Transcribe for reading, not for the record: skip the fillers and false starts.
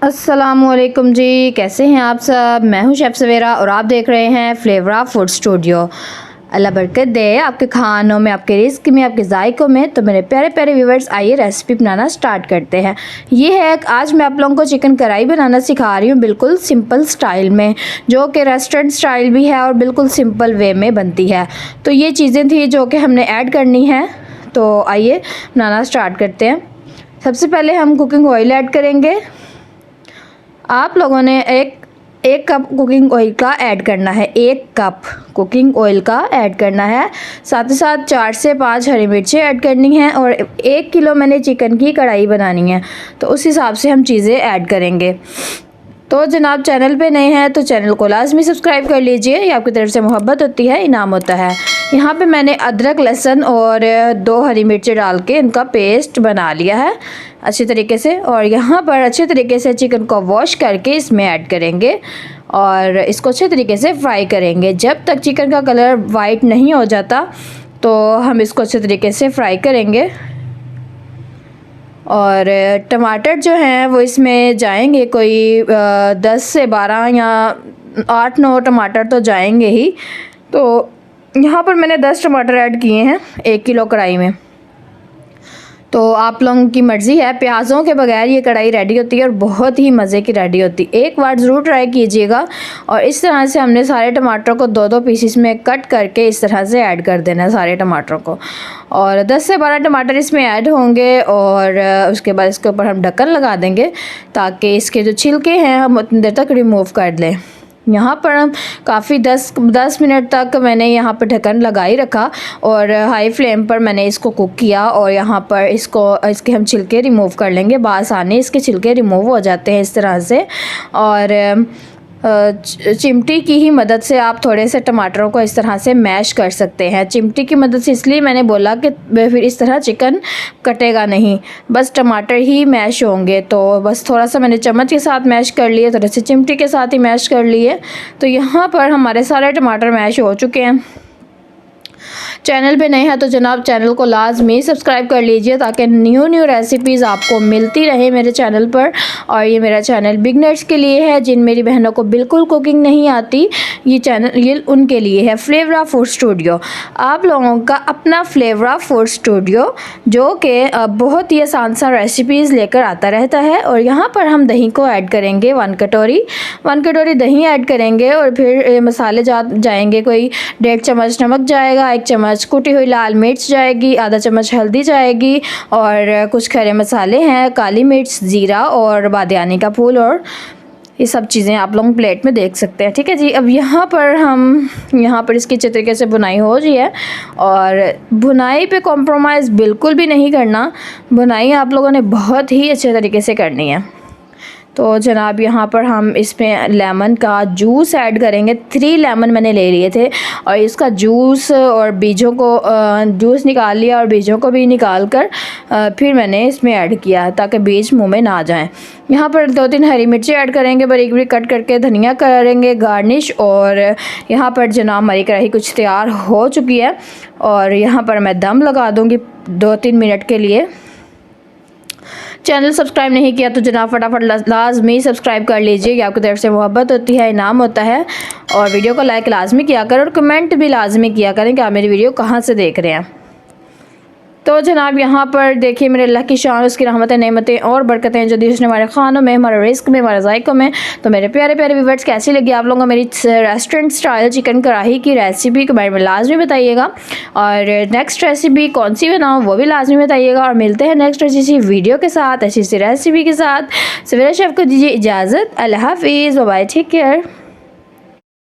अस्सलामुअलैकुम जी, कैसे हैं आप सब। मैं हूं शेफ़ सवेरा और आप देख रहे हैं फ्लेवर फूड स्टूडियो। अल्लाह बरकत दे आपके खानों में, आपके रिस्क में, आपके जायकों में। तो मेरे प्यारे प्यारे व्यूवर्स, आइए रेसिपी बनाना स्टार्ट करते हैं। ये है आज मैं आप लोगों को चिकन कढ़ाई बनाना सिखा रही हूँ, बिल्कुल सिंपल स्टाइल में, जो कि रेस्टोरेंट स्टाइल भी है और बिल्कुल सिंपल वे में बनती है। तो ये चीज़ें थी जो कि हमने ऐड करनी है। तो आइए बनाना स्टार्ट करते हैं। सबसे पहले हम कुकिंग ऑयल ऐड करेंगे। आप लोगों ने एक कप कुकिंग ऑयल का ऐड करना है, 1 कप कुकिंग ऑयल का ऐड करना है। साथ ही साथ 4 से 5 हरी मिर्चें ऐड करनी हैं और 1 किलो मैंने चिकन की कढ़ाई बनानी है, तो उस हिसाब से हम चीज़ें ऐड करेंगे। तो जनाब, चैनल पे नए हैं तो चैनल को लाजमी सब्सक्राइब कर लीजिए, ये आपकी तरफ से मोहब्बत होती है, इनाम होता है। यहाँ पे मैंने अदरक, लहसुन और 2 हरी मिर्चें डाल के इनका पेस्ट बना लिया है अच्छी तरीके से। और यहाँ पर अच्छे तरीके से चिकन को वॉश करके इसमें ऐड करेंगे और इसको अच्छे तरीके से फ्राई करेंगे। जब तक चिकन का कलर वाइट नहीं हो जाता तो हम इसको अच्छे तरीके से फ्राई करेंगे। और टमाटर जो हैं वो इसमें जाएंगे कोई 10 से 12 या 8-9 टमाटर तो जाएंगे ही। तो यहाँ पर मैंने 10 टमाटर ऐड किए हैं 1 किलो कढ़ाई में। तो आप लोगों की मर्ज़ी है, प्याज़ों के बगैर ये कढ़ाई रेडी होती है और बहुत ही मज़े की रेडी होती है। एक बार ज़रूर ट्राई कीजिएगा। और इस तरह से हमने सारे टमाटर को 2-2 पीसेस में कट करके इस तरह से ऐड कर देना है सारे टमाटरों को। और 10 से 12 टमाटर इसमें ऐड होंगे और उसके बाद इसके ऊपर हम ढक्कन लगा देंगे ताकि इसके जो छिलके हैं हम उतनी देर तक रिमूव कर लें। यहाँ पर हम काफ़ी 10 मिनट तक मैंने यहाँ पर ढक्कन लगा ही रखा और हाई फ्लेम पर मैंने इसको कुक किया। और यहाँ पर इसके हम छिलके रिमूव कर लेंगे, बआसानी इसके छिलके रिमूव हो जाते हैं इस तरह से। और चिमटी की ही मदद से आप थोड़े से टमाटरों को इस तरह से मैश कर सकते हैं। चिमटी की मदद से इसलिए मैंने बोला कि फिर इस तरह चिकन कटेगा नहीं, बस टमाटर ही मैश होंगे। तो बस थोड़ा सा मैंने चम्मच के साथ मैश कर लिए, थोड़े से चिमटी के साथ ही मैश कर लिए। तो यहाँ पर हमारे सारे टमाटर मैश हो चुके हैं। चैनल पे नए हैं तो जनाब चैनल को लाजमी सब्सक्राइब कर लीजिए ताकि न्यू रेसिपीज़ आपको मिलती रहे मेरे चैनल पर। और ये मेरा चैनल बिगनर्स के लिए है, जिन मेरी बहनों को बिल्कुल कुकिंग नहीं आती, ये चैनल ये उनके लिए है। फ्लेवर फूड स्टूडियो, आप लोगों का अपना फ्लेवर फूड स्टूडियो, जो कि बहुत ही आसान सा रेसिपीज़ लेकर आता रहता है। और यहाँ पर हम दही को ऐड करेंगे, 1 कटोरी दही ऐड करेंगे। और फिर मसाले जाएंगे, कोई 1.5 चम्मच नमक जाएगा, 1 चम्मच कुटी हुई लाल मिर्च जाएगी, आधा चम्मच हल्दी जाएगी और कुछ खड़े मसाले हैं, काली मिर्च, ज़ीरा और बादियानी का फूल। और ये सब चीज़ें आप लोग प्लेट में देख सकते हैं, ठीक है जी। अब यहाँ पर इसकी अच्छे तरीके से बुनाई हो रही है और बुनाई पे कॉम्प्रोमाइज़ बिल्कुल भी नहीं करना, बुनाई आप लोगों ने बहुत ही अच्छे तरीके से करनी है। तो जनाब, यहाँ पर हम इसमें लेमन का जूस ऐड करेंगे। 3 लेमन मैंने ले लिए थे और इसका जूस और बीजों को जूस निकाल लिया और बीजों को भी निकाल कर फिर मैंने इसमें ऐड किया ताकि बीज मुंह में ना जाएं। यहाँ पर 2-3 हरी मिर्ची ऐड करेंगे, बारीक बारीक कट करके धनिया करेंगे गार्निश। और यहाँ पर जनाब हमारी कढ़ाई कुछ तैयार हो चुकी है और यहाँ पर मैं दम लगा दूँगी 2-3 मिनट के लिए। चैनल सब्सक्राइब नहीं किया तो जनाब फटाफट लाजमी सब्सक्राइब कर लीजिए, ये आपकी तरफ से मोहब्बत होती है, इनाम होता है। और वीडियो को लाइक लाजमी किया करें और कमेंट भी लाजमी किया करें कि आप मेरी वीडियो कहाँ से देख रहे हैं। तो जनाब, यहाँ पर देखिए मेरे अल्लाह की शान, उसकी रहमतें, नेमतें और बरकतें जो दी उसने हमारे खानों में, हमारे रिस्क में, हमारे जायकों में। तो मेरे प्यारे प्यारे व्यूअर्स, कैसी लगी आप लोगों को मेरी रेस्टोरेंट स्टाइल चिकन कढ़ाई की रेसिपी कमेंट में लाजमी बताइएगा। और नेक्स्ट रेसिपी कौन सी बनाऊँ वो भी लाजमी बताइएगा। और मिलते हैं नेक्स्ट ऐसी वीडियो के साथ, ऐसी रेसिपी के साथ। सवेरा शेफ़ को दीजिए इजाज़त। अल्लाह हाफिज़, बाय, टेक केयर।